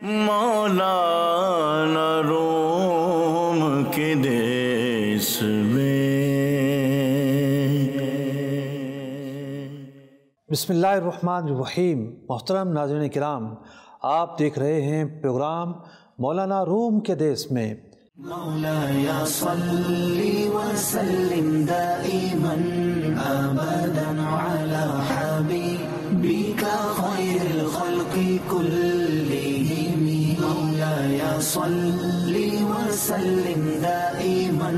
مولانا روم کے دیس میں۔ بسم اللہ الرحمن الرحیم۔ محترم ناظرین کرام، آپ دیکھ رہے ہیں پروگرام مولانا روم کے دیس میں۔ مولاي صل وسلم دائما ابدا على حبيبك خير الخلق كلهم مولاي صل وسلم دائما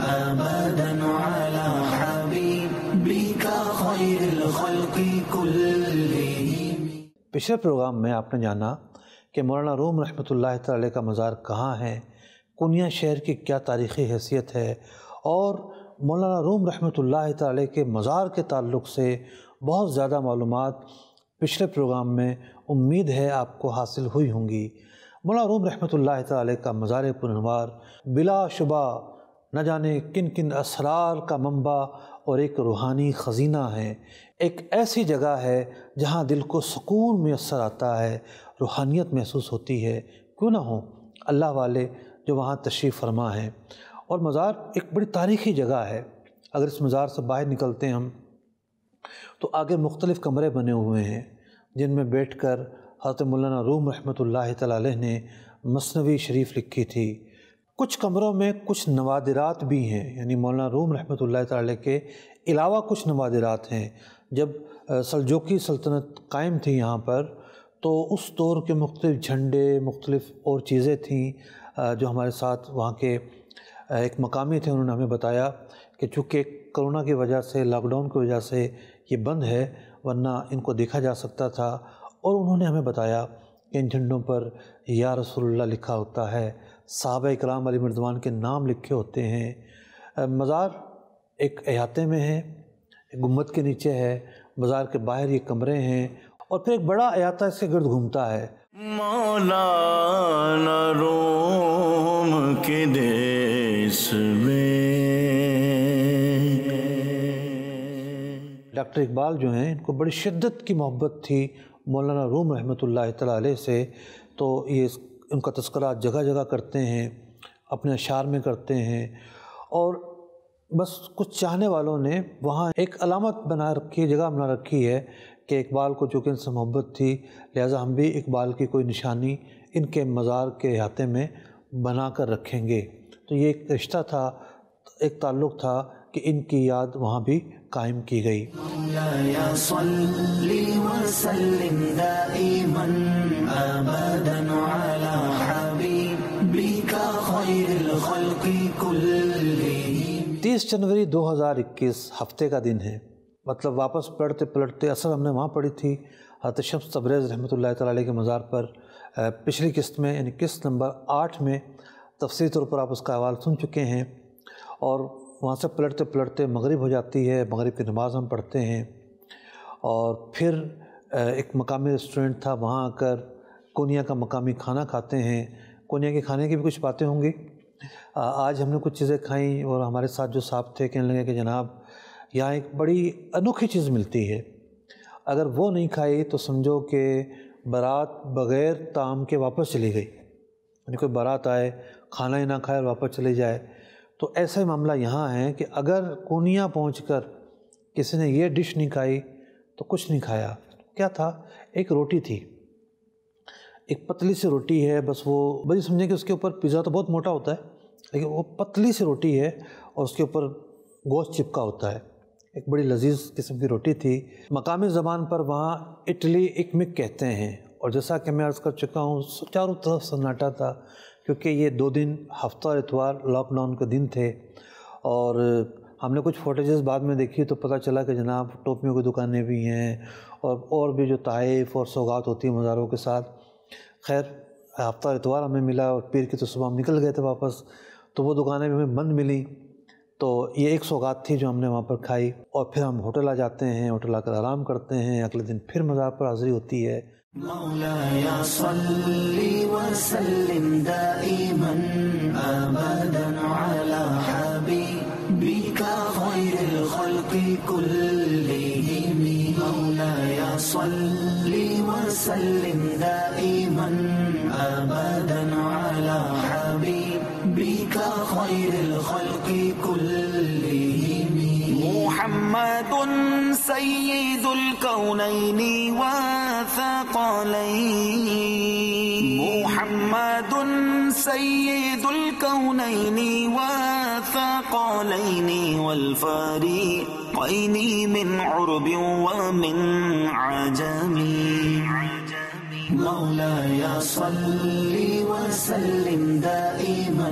ابدا على حبيبك خير الخلق كلهم۔ پچھلے پروگرام میں آپ نے جانا کہ مولانا روم رحمۃ اللہ تعالی کا مزار کہاں ہے، کونیا شہر کی کیا تاریخی حیثیت ہے، اور مولانا روم رحمۃ اللہ تعالی کے مزار کے تعلق سے بہت زیادہ معلومات پچھلے پروگرام میں امید ہے آپ کو حاصل ہوئی ہوں گی۔ مولانا روم رحمۃ اللہ تعالی کا مزار پرانوار بلا شبہ نہ جانے کن کن اسرار کا منبع اور ایک روحانی خزینہ ہے، ایک ایسی جگہ ہے جہاں دل کو سکون میسر آتا ہے، روحانیت محسوس ہوتی ہے، کیوں نہ ہو اللہ والے جو وہاں تشریف فرما ہے۔ اور مزار ایک بڑی تاریخی جگہ ہے۔ اگر اس مزار سے باہر نکلتے ہیں ہم تو آگے مختلف کمرے بنے ہوئے ہیں جن میں بیٹھ کر حضرت مولانا روم رحمۃ اللہ تعالی علیہ نے مثنوی شریف لکھی تھی۔ کچھ کمروں میں کچھ نوادرات بھی ہیں، یعنی مولانا روم رحمۃ اللہ تعالی کے علاوہ کچھ نوادرات ہیں۔ جب سلجوقی سلطنت قائم تھی یہاں پر تو اس دور کے مختلف جھنڈے، مختلف اور چیزیں تھیں جو ہمارے ساتھ وہاں کے ایک مقامی تھے، انہوں نے ہمیں بتایا کہ چونکہ کرونا کی وجہ سے، لاک ڈاؤن کی وجہ سے یہ بند ہے، ورنہ ان کو دیکھا جا سکتا تھا۔ اور انہوں نے ہمیں بتایا کہ ان جھنڈوں پر یا رسول اللہ لکھا ہوتا ہے، صحابہ اکرام علیہ رضوان کے نام لکھے ہوتے ہیں۔ مزار ایک احاطے میں ہے، ایک گنبد کے نیچے ہے، مزار کے باہر یہ کمرے ہیں، اور پھر ایک بڑا احاطہ اس کے گرد گھومتا ہے۔ مولانا روم کے دیس میں۔ ڈاکٹر اقبال جو ہیں ان کو بڑی شدت کی محبت تھی مولانا روم رحمۃ اللہ تعالی علیہ سے، تو یہ ان کا تذکرہ جگہ جگہ کرتے ہیں، اپنے اشعار میں کرتے ہیں، اور بس کچھ چاہنے والوں نے وہاں ایک علامت بنا رکھی ہے، جگہ بنا رکھی ہے کہ اقبال کو چونکہ ان سے محبت تھی لہٰذا ہم بھی اقبال کی کوئی نشانی ان کے مزار کے احاطے میں بنا کر رکھیں گے۔ تو یہ ایک رشتہ تھا، ایک تعلق تھا کہ ان کی یاد وہاں بھی قائم کی گئی۔ مولاي صل وسلم دائما ابدا على حبيبك خير الخلق كلهم۔ 30 جنوری 2021 ہفتے کا دن ہے، مطلب واپس پلٹتے پلٹتے اصل ہم نے وہاں پڑھی تھی حضرت شمس تبریز رحمۃ اللہ تعالی علیہ کے مزار پر پچھلی قسط میں، یعنی قسط نمبر 8 میں تفصیلی طور پر آپ اس کا احوال سن چکے ہیں، اور وہاں سے پلٹتے پلٹتے مغرب ہو جاتی ہے، مغرب کی نماز ہم پڑھتے ہیں، اور پھر ایک مقامی ریسٹورنٹ تھا، وہاں آ کر کونیا کا مقامی کھانا کھاتے ہیں۔ کونیا کے کھانے کی بھی کچھ باتیں ہوں گی۔ آج ہم نے کچھ چیزیں کھائیں اور ہمارے ساتھ جو صاحب تھے کہنے لگے کہ جناب یہاں ایک بڑی انوکھی چیز ملتی ہے، اگر وہ نہیں کھائی تو سمجھو کہ بارات بغیر طعام کے واپس چلی گئی، یعنی کوئی بارات آئے کھانا ہی نہ کھائے اور واپس چلی جائے۔ تو ایسا ہی معاملہ یہاں ہے کہ اگر کونیا پہنچ کر کسی نے یہ ڈش نہیں کھائی تو کچھ نہیں کھایا۔ کیا تھا؟ ایک روٹی تھی، ایک پتلی سی روٹی ہے، بس وہ بڑی سمجھیں کہ اس کے اوپر پیزا تو بہت موٹا ہوتا ہے لیکن وہ پتلی سی روٹی ہے اور اس کے اوپر گوشت چپکا ہوتا ہے، ایک بڑی لذیذ قسم کی روٹی تھی۔ مقامی زبان پر وہاں اٹلی اکمک کہتے ہیں، اور جیسا کہ میں عرض کر چکا ہوں چاروں طرف سناٹا تھا کیونکہ یہ 2 دن ہفتہ اور اتوار لاک ڈاؤن کے دن تھے، اور ہم نے کچھ فوٹیجز بعد میں دیکھی تو پتہ چلا کہ جناب ٹوپیوں کی دکانیں بھی ہیں اور بھی جو تحائف اور سوغات ہوتی ہیں مزاروں کے ساتھ۔ خیر ہفتہ اتوار ہمیں ملا اور پیر کی تو صبح ہم نکل گئے تھے واپس، تو وہ دکانیں بھی ہمیں بند ملیں، تو یہ ایک سوغات تھی جو ہم نے وہاں پر کھائی، اور پھر ہم ہوٹل آ جاتے ہیں، ہوٹل آ کر آرام کرتے ہیں، اگلے دن پھر مزار پر حاضری ہوتی ہے۔ مولاي صل وسلم دائما ابدا على حبيبك خير الخلق كلهم مولاي صل وسلم دائما أبدا على حبيبك خير الخلق كلهم محمد سيد الكونين والثقلين محمد سيد الكونين والثقلين والفريقين من عرب ومن عجم مولاي صل وسلم دائما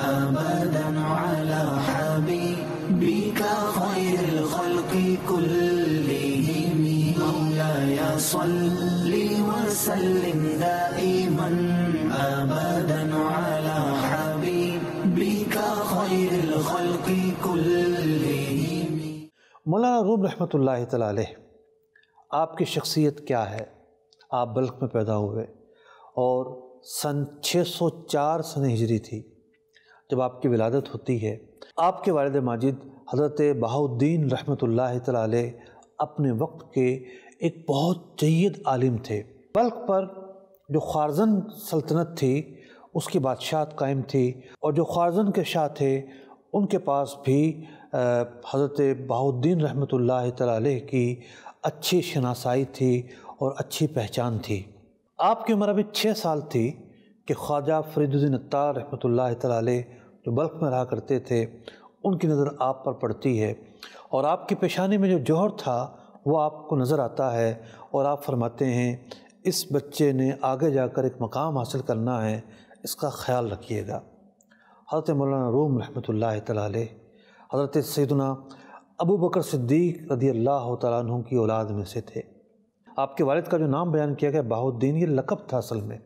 أبدا على حبيبك خير الخلق كلهم مولاي صل وسلم دائما أبدا على حبيبك خير الخلق كلهم. مولانا روم رحمۃ اللہ تعالی علیہ، آپ کی شخصیت کیا ہے؟ آپ بلخ میں پیدا ہوئے اور سن 604 سن ہجری تھی جب آپ کی ولادت ہوتی ہے. آپ کے والد ماجد حضرت بہاؤالدین رحمۃ اللہ تعالی علیہ اپنے وقت کے ایک بہت جید عالم تھے. بلخ پر جو خوارزن سلطنت تھی اس کی بادشاہت قائم تھی، اور جو خوارزن کے شاہ تھے ان کے پاس بھی حضرت بہاؤالدین رحمۃ اللہ تعالی علیہ کی اچھی شناسائی تھی اور اچھی پہچان تھی. آپ کی عمر ابھی 6 سال تھی کہ خواجہ فرید الدین عطار رحمۃ اللہ تعالی علیہ جو بلخ میں رہا کرتے تھے ان کی نظر آپ پر پڑتی ہے، اور آپ کی پیشانی میں جو جوہر تھا وہ آپ کو نظر آتا ہے، اور آپ فرماتے ہیں اس بچے نے آگے جا کر ایک مقام حاصل کرنا ہے، اس کا خیال رکھیے گا. حضرت مولانا روم رحمۃ اللہ تعالی علیہ حضرت سیدنا ابو بکر صدیق رضی اللہ تعالیٰ عنہ کی اولاد میں سے تھے. آپ کے والد کا جو نام بیان کیا گیا بہاؤالدین، یہ لقب تھا اصل میں،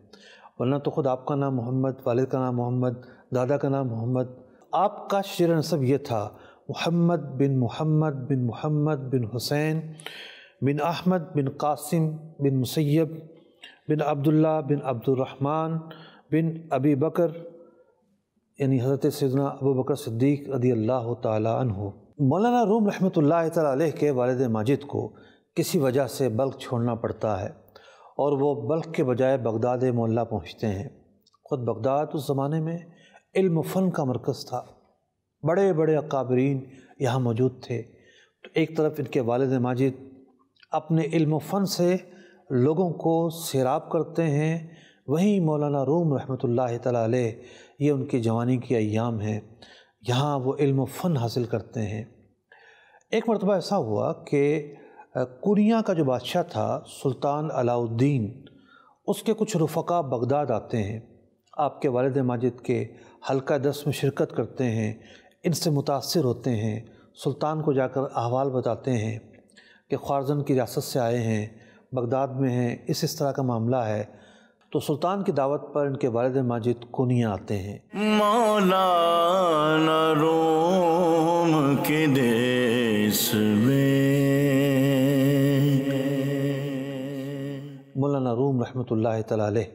ورنہ تو خود آپ کا نام محمد، والد کا نام محمد، دادا کا نام محمد. آپ کا شجرہ نسب یہ تھا محمد بن محمد بن محمد بن حسین بن احمد بن قاسم بن مسیب بن عبداللہ بن عبد الرحمن بن ابی بکر، یعنی حضرت سیدنا ابو بکر صدیق رضی اللہ تعالی عنہ. مولانا روم رحمۃ اللہ تعالی علیہ کے والد ماجد کو کسی وجہ سے بلخ چھوڑنا پڑتا ہے اور وہ بلخ کے بجائے بغداد معلیٰ پہنچتے ہیں. خود بغداد اس زمانے میں علم و فن کا مرکز تھا، بڑے بڑے اکابرین یہاں موجود تھے. تو ایک طرف ان کے والد ماجد اپنے علم و فن سے لوگوں کو سیراب کرتے ہیں، وہیں مولانا روم رحمۃ اللہ تعالی علیہ یہ ان کی جوانی کی ایام ہیں، یہاں وہ علم و فن حاصل کرتے ہیں. ایک مرتبہ ایسا ہوا کہ کوریا کا جو بادشاہ تھا سلطان علاء الدین، اس کے کچھ رفقا بغداد آتے ہیں، آپ کے والد ماجد کے حلقہ درس میں شرکت کرتے ہیں، ان سے متاثر ہوتے ہیں، سلطان کو جا کر احوال بتاتے ہیں کہ خوارزن کی ریاست سے آئے ہیں، بغداد میں ہیں، اس طرح کا معاملہ ہے. تو سلطان کی دعوت پر ان کے والد ماجد کونیا آتے ہیں. مولانا روم کے دیس میں مولانا روم رحمۃ اللہ تعالی علیہ،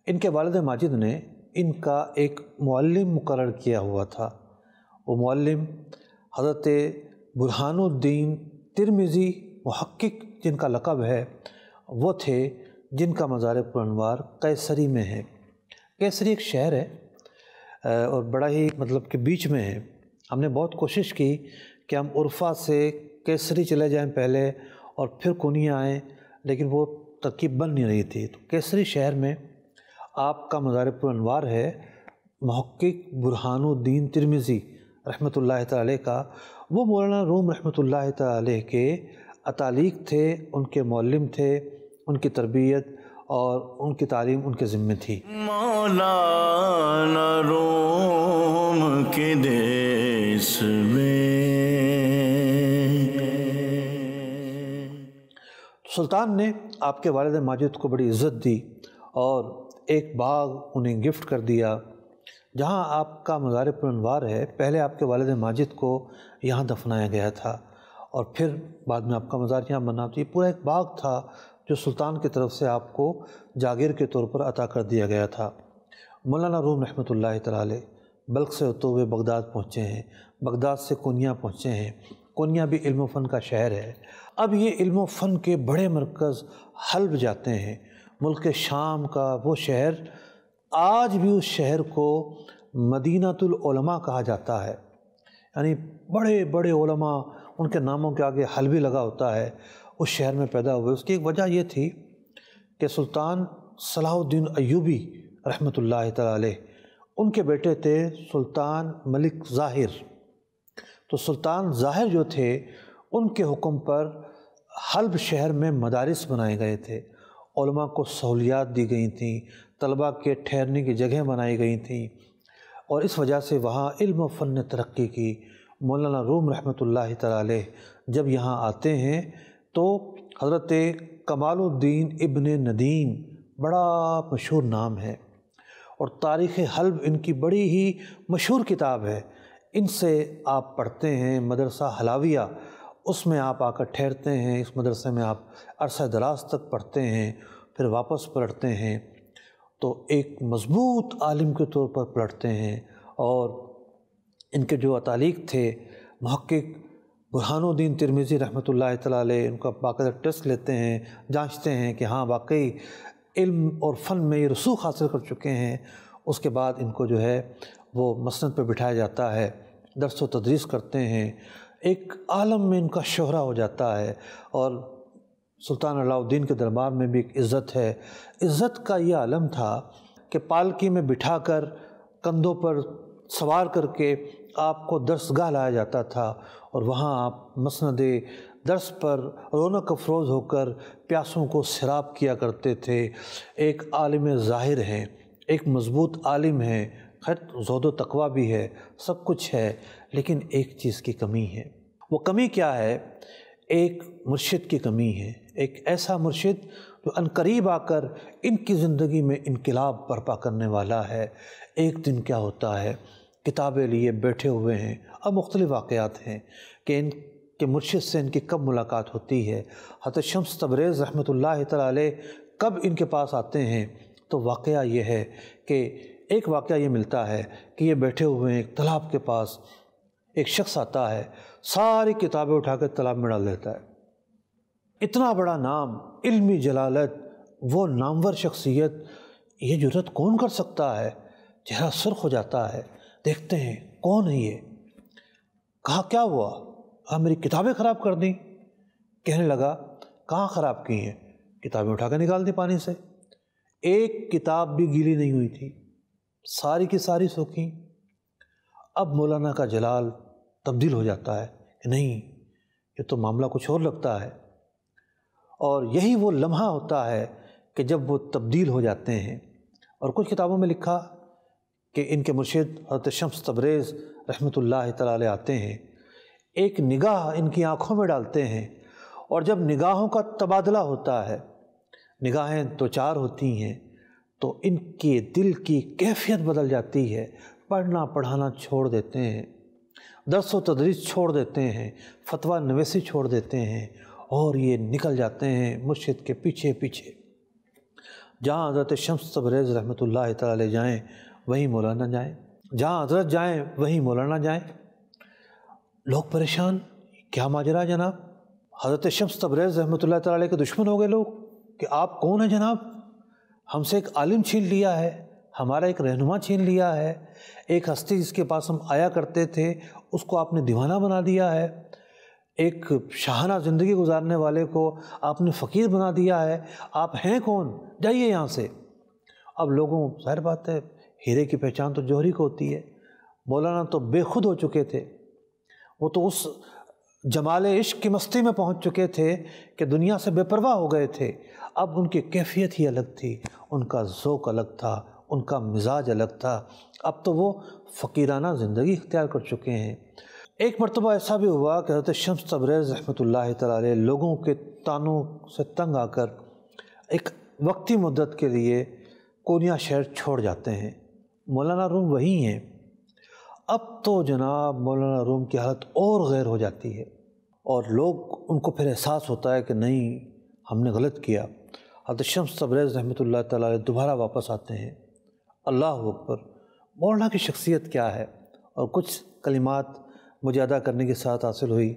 ان کے والد ماجد نے ان کا ایک معلم مقرر کیا ہوا تھا. وہ معلم حضرت برہان الدین ترمذی محقق جن کا لقب ہے وہ تھے، جن کا مزار پرانوار قیصری میں ہے. قیصری ایک شہر ہے اور بڑا ہی مطلب کہ بیچ میں ہے. ہم نے بہت کوشش کی کہ ہم عرفہ سے قیصری چلے جائیں پہلے اور پھر کونیا آئیں، لیکن وہ ترکیب بن نہیں رہی تھی. تو قیصری شہر میں آپ کا مزار پرانوار ہے محقق برہان الدین ترمذی رحمۃ اللہ تعالی علیہ کا. وہ مولانا روم رحمۃ اللہ تعالی علیہ کے اتالیق تھے، ان کے معلم تھے، ان کی تربیت اور ان کی تعلیم ان کے ذمے تھی. مولانا روم کے دیس میں سلطان نے آپ کے والد ماجد کو بڑی عزت دی اور ایک باغ انہیں گفٹ کر دیا. جہاں آپ کا مزار پرانوار ہے، پہلے آپ کے والد ماجد کو یہاں دفنایا گیا تھا اور پھر بعد میں آپ کا مزار یہاں بنا. تو یہ پورا ایک باغ تھا جو سلطان کی طرف سے آپ کو جاگیر کے طور پر عطا کر دیا گیا تھا. مولانا روم رحمۃ اللہ تعالی علیہ بلخ سے ہوتے ہوئے بغداد پہنچے ہیں، بغداد سے کونیا پہنچے ہیں. کونیا بھی علم و فن کا شہر ہے. اب یہ علم و فن کے بڑے مرکز حلب جاتے ہیں. ملک شام کا وہ شہر، آج بھی اس شہر کو مدینۃ العلماء کہا جاتا ہے، یعنی بڑے بڑے علماء، ان کے ناموں کے آگے حلبی لگا ہوتا ہے، اس شہر میں پیدا ہوئے۔ اس کی ایک وجہ یہ تھی کہ سلطان صلاح الدین ایوبی رحمۃ اللہ تعالی علیہ، ان کے بیٹے تھے سلطان ملک ظاہر۔ تو سلطان ظاہر جو تھے، ان کے حکم پر حلب شہر میں مدارس بنائے گئے تھے، علماء کو سہولیات دی گئی تھیں، طلباء کے ٹھہرنے کی جگہیں بنائی گئی تھیں، اور اس وجہ سے وہاں علم و فن نے ترقی کی۔ مولانا روم رحمۃ اللہ تعالی علیہ جب یہاں آتے ہیں تو حضرت کمال الدین ابن ندیم، بڑا مشہور نام ہے، اور تاریخ حلب ان کی بڑی ہی مشہور کتاب ہے، ان سے آپ پڑھتے ہیں۔ مدرسہ حلاویہ، اس میں آپ آ کر ٹھہرتے ہیں، اس مدرسے میں آپ عرصہ دراز تک پڑھتے ہیں، پھر واپس پلٹتے ہیں، تو ایک مضبوط عالم کے طور پر پلٹتے ہیں۔ اور ان کے جو اتالیق تھے، محقق برہان الدین ترمذی رحمۃ اللہ تعالی علیہ، ان کا باقاعدہ ٹیسٹ لیتے ہیں، جانچتے ہیں کہ ہاں واقعی علم اور فن میں یہ رسوخ حاصل کر چکے ہیں۔ اس کے بعد ان کو جو ہے وہ مسند پہ بٹھایا جاتا ہے، درس و تدریس کرتے ہیں، ایک عالم میں ان کا شہرہ ہو جاتا ہے، اور سلطان علاء الدین کے دربار میں بھی ایک عزت ہے۔ عزت کا یہ عالم تھا کہ پالکی میں بٹھا کر، کندھوں پر سوار کر کے آپ کو درس گاہ لایا جاتا تھا، اور وہاں آپ مسند درس پر رونق افروز ہو کر پیاسوں کو سیراب کیا کرتے تھے۔ ایک عالم ظاہر ہیں، ایک مضبوط عالم ہیں، خیر زہد و تقویٰ بھی ہے، سب کچھ ہے، لیکن ایک چیز کی کمی ہے۔ وہ کمی کیا ہے؟ ایک مرشد کی کمی ہے، ایک ایسا مرشد جو عنقریب آ کر ان کی زندگی میں انقلاب برپا کرنے والا ہے۔ ایک دن کیا ہوتا ہے، کتابیں لیے بیٹھے ہوئے ہیں، اب مختلف واقعات ہیں کہ ان کے مرشد سے ان کی کب ملاقات ہوتی ہے۔ حضرت شمس تبریز رحمۃ اللہ تعالی علیہ کب ان کے پاس آتے ہیں، تو واقعہ یہ ہے کہ ایک واقعہ یہ ملتا ہے کہ یہ بیٹھے ہوئے ہیں ایک تالاب کے پاس، ایک شخص آتا ہے، ساری کتابیں اٹھا کے تالاب میں ڈال دیتا ہے۔ اتنا بڑا نام، علمی جلالت، وہ نامور شخصیت، یہ جرأت کون کر سکتا ہے؟ چہرہ سرخ ہو جاتا ہے، دیکھتے ہیں کون ہے یہ؟ کہا کیا ہوا؟ میری کتابیں خراب کر دیں؟ کہنے لگا کہاں خراب کی ہیں؟ کتابیں اٹھا کے نکال دی پانی سے، ایک کتاب بھی گیلی نہیں ہوئی تھی، ساری کی ساری سوکھی۔ اب مولانا کا جلال تبدیل ہو جاتا ہے کہ نہیں، یہ تو معاملہ کچھ اور لگتا ہے، اور یہی وہ لمحہ ہوتا ہے کہ جب وہ تبدیل ہو جاتے ہیں۔ اور کچھ کتابوں میں لکھا کہ ان کے مرشد حضرت شمس تبریز رحمۃ اللہ تعالی علیہ آتے ہیں، ایک نگاہ ان کی آنکھوں میں ڈالتے ہیں، اور جب نگاہوں کا تبادلہ ہوتا ہے، نگاہیں دو چار ہوتی ہیں، تو ان کے دل کی کیفیت بدل جاتی ہے، پڑھنا پڑھانا چھوڑ دیتے ہیں، درس و تدریس چھوڑ دیتے ہیں، فتویٰ نویسی چھوڑ دیتے ہیں، اور یہ نکل جاتے ہیں مرشد کے پیچھے پیچھے۔ جہاں حضرت شمس تبریز رحمۃ اللہ تعالی علیہ جائیں وہیں مولانا جائیں، جہاں حضرت جائیں وہیں مولانا جائیں۔ لوگ پریشان، کیا ماجرا جناب؟ حضرت شمس تبریز رحمۃ اللہ تعالی علیہ کے دشمن ہو گئے لوگ کہ آپ کون ہیں جناب؟ ہم سے ایک عالم چھین لیا ہے، ہمارا ایک رہنما چھین لیا ہے، ایک ہستی جس کے پاس ہم آیا کرتے تھے اس کو آپ نے دیوانہ بنا دیا ہے، ایک شاہانہ زندگی گزارنے والے کو آپ نے فقیر بنا دیا ہے، آپ ہیں کون؟ جائیے یہاں سے۔ اب لوگوں، ظاہر بات ہے، ہیرے کی پہچان تو جوہری کو ہوتی ہے، مولانا تو بے خود ہو چکے تھے، وہ تو اس جمال عشق کی مستی میں پہنچ چکے تھے کہ دنیا سے بے پرواہ ہو گئے تھے۔ اب ان کی کیفیت ہی الگ تھی، ان کا ذوق الگ تھا، ان کا مزاج الگ تھا، اب تو وہ فقیرانہ زندگی اختیار کر چکے ہیں۔ ایک مرتبہ ایسا بھی ہوا کہ حضرت شمس تبریز رحمۃ اللہ تعالی علیہ لوگوں کے تانوں سے تنگ آ کر ایک وقتی مدت کے لیے کونیا شہر چھوڑ جاتے ہیں۔ مولانا روم وہی ہیں۔ اب تو جناب مولانا روم کی حالت اور غیر ہو جاتی ہے، اور لوگ ان کو پھر احساس ہوتا ہے کہ نہیں، ہم نے غلط کیا۔ حضرت شمس تبریز رحمۃ اللہ تعالی علیہ دوبارہ واپس آتے ہیں۔ اللہ اکبر، مولانا کی شخصیت کیا ہے! اور کچھ کلمات مجھے ادا کرنے کی ساتھ حاصل ہوئی۔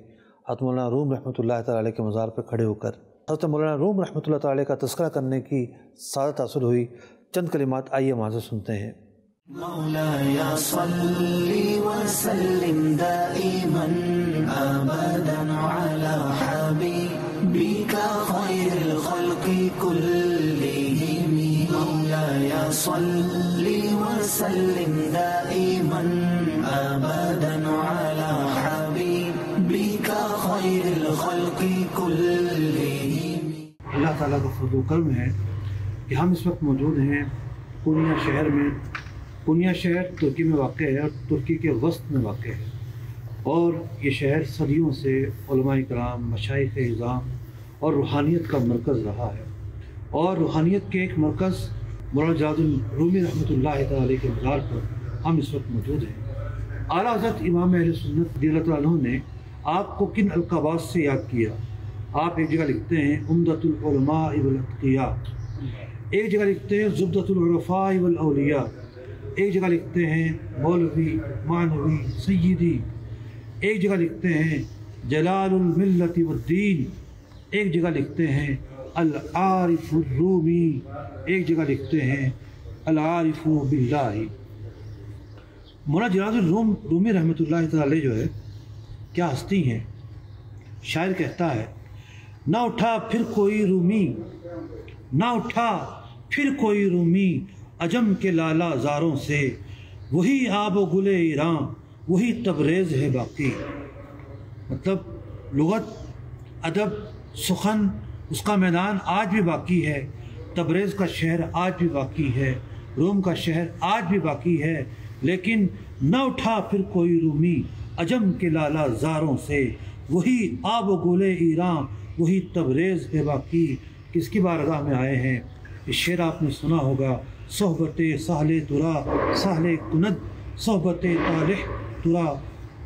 حضرت مولانا روم رحمۃ اللہ تعالی علیہ کے مزار پہ کھڑے ہو کر حضرت مولانا روم رحمۃ اللہ تعالی کا تذکرہ کرنے کی سعادت حاصل ہوئی۔ چند کلمات آئیے وہاں سے سنتے ہیں۔ مولاي صل وسلم دائما ابدا على حبيبك خير الخلق كلهم مولاي صل وسلم دائما ابدا على حبيبك خير الخلق كلهم۔ اللہ تعالیٰ کا فضل و کرم ہے کہ ہم اس وقت موجود ہیں پورنیہ شہر میں۔ پورنیہ شہر ترکی میں واقع ہے اور ترکی کے وسط میں واقع ہے، اور یہ شہر صدیوں سے علماء کرام، مشائخ اعظام اور روحانیت کا مرکز رہا ہے، اور روحانیت کے ایک مرکز مولانا جلال الدین رومی رحمۃ اللہ تعالی علیہ کے مزار پر ہم اس وقت موجود ہیں۔ اعلیٰ حضرت امام اہل سنت رضی اللہ تعالیٰ عنہ نے آپ کو کن القابات سے یاد کیا؟ آپ ایک جگہ لکھتے ہیں عمدۃ العلماء والاتقیاء، ایک جگہ لکھتے ہیں زبدۃ العرفاء والاولیاء، ایک جگہ لکھتے ہیں مولوی معنوی سیدی، ایک جگہ لکھتے ہیں جلال الملت والدین، ایک جگہ لکھتے ہیں العارف الرومی، ایک جگہ لکھتے ہیں العارف باللہ۔ مولانا جلال الدین رومی رحمۃ اللہ تعالی جو ہے کیا ہستی ہیں۔ شاعر کہتا ہے نہ اٹھا پھر کوئی رومی، نہ اٹھا پھر کوئی رومی عجم کے لالا زاروں سے، وہی آب و گل ایراں وہی تبریز ہے باقی۔ مطلب لغت، ادب، سخن، اس کا میدان آج بھی باقی ہے، تبریز کا شہر آج بھی باقی ہے، روم کا شہر آج بھی باقی ہے، لیکن نہ اٹھا پھر کوئی رومی عجم کے لالا زاروں سے، وہی آب و گل ایراں وہی تبریز ہے باقی۔ کس کی بارگاہ میں آئے ہیں؟ یہ شعر آپ نے سنا ہوگا، صحبت سہل ترا سہل کند، صحبت طالح ترا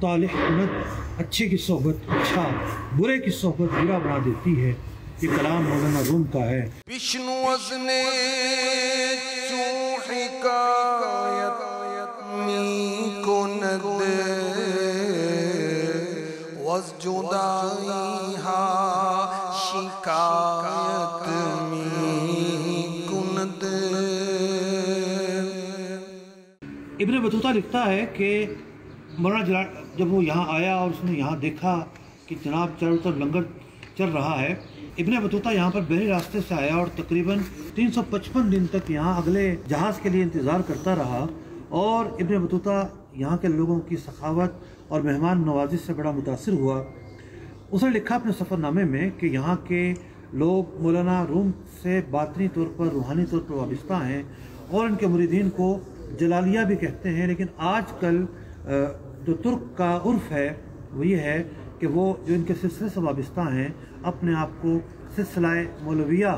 طالح کند، اچھے کی صحبت اچھا، برے کی صحبت برا بنا دیتی ہے۔ یہ کلام مولانا روم کا ہے۔ بشنو وزن چون حکایت می کند وز جدائی ہا شکایت می کند۔ ابن بطوطہ لکھتا ہے کہ مولانا جلال جب وہ یہاں آیا اور اس نے یہاں دیکھا کہ جناب چاروں طرف لنگر چل رہا ہے، ابن بطوطہ یہاں پر بحری راستے سے آیا اور تقریباً 355 دن تک یہاں اگلے جہاز کے لیے انتظار کرتا رہا، اور ابن بطوطہ یہاں کے لوگوں کی سخاوت اور مہمان نوازی سے بڑا متاثر ہوا۔ اس نے لکھا اپنے سفر نامے میں کہ یہاں کے لوگ مولانا روم سے باطنی طور پر، روحانی طور پر وابستہ ہیں، اور ان کے مریدین کو جلالیہ بھی کہتے ہیں، لیکن آج کل جو ترک کا عرف ہے وہ یہ ہے کہ وہ جو ان کے سلسلے سے وابستہ ہیں اپنے آپ کو سلسلہ مولویہ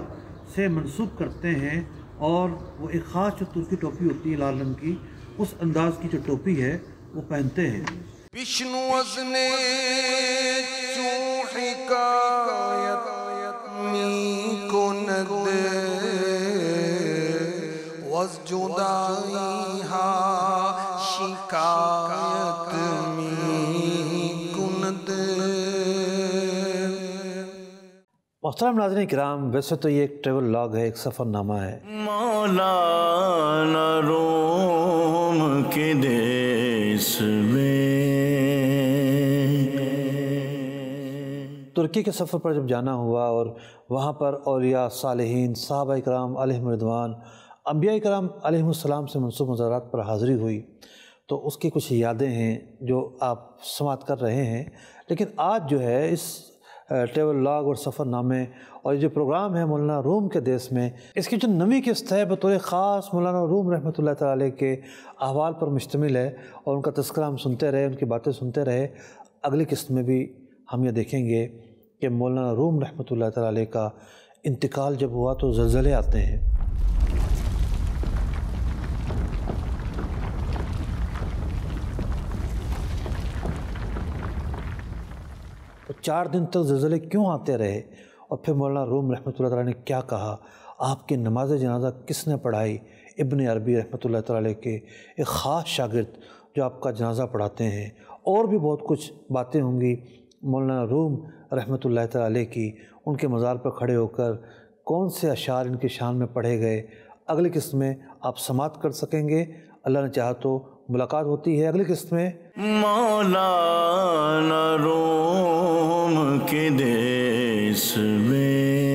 سے منسوب کرتے ہیں، اور وہ ایک خاص جو ترکی ٹوپی ہوتی ہے لال رنگ کی، اس انداز کی جو ٹوپی ہے وہ پہنتے ہیں۔ بشنو وزن چون حکایت می کند وز جدائی ہا شکایت می کند۔ محترم ناظرین کرام، ویسے تو یہ ایک ٹریول لاگ ہے، ایک سفر نامہ ہے۔ مولانا روم کے دیس میں ترکی کے سفر پر جب جانا ہوا اور وہاں پر اولیاء، صالحین، صحابہ کرام علیہم رضوان، انبیاء کرام علیہم السلام سے منسوب مزارات پر حاضری ہوئی، تو اس کی کچھ یادیں ہیں جو آپ سماعت کر رہے ہیں۔ لیکن آج جو ہے اس ٹریول لاگ اور سفر نامے اور یہ جو پروگرام ہے مولانا روم کے دیس میں، اس کی جو نویں قسط ہے بطور خاص مولانا روم رحمۃ اللہ تعالی علیہ کے احوال پر مشتمل ہے، اور ان کا تذکرہ ہم سنتے رہے، ان کی باتیں سنتے رہے۔ اگلی قسط میں بھی ہم یہ دیکھیں گے کہ مولانا روم رحمۃ اللہ تعالی علیہ کا انتقال جب ہوا تو زلزلے آتے ہیں۔ تو 4 دن تک زلزلے کیوں آتے رہے، اور پھر مولانا روم رحمۃ اللہ تعالی نے کیا کہا، آپ کی نماز جنازہ کس نے پڑھائی؟ ابن عربی رحمۃ اللہ تعالی علیہ کے ایک خاص شاگرد جو آپ کا جنازہ پڑھاتے ہیں، اور بھی بہت کچھ باتیں ہوں گی مولانا روم رحمۃ اللہ تعالی علیہ کی، ان کے مزار پر کھڑے ہو کر کون سے اشعار ان کی شان میں پڑھے گئے اگلی قسط میں آپ سماعت کر سکیں گے۔ اللہ نے چاہا تو ملاقات ہوتی ہے اگلی قسط میں۔ مولانا روم کے دیس میں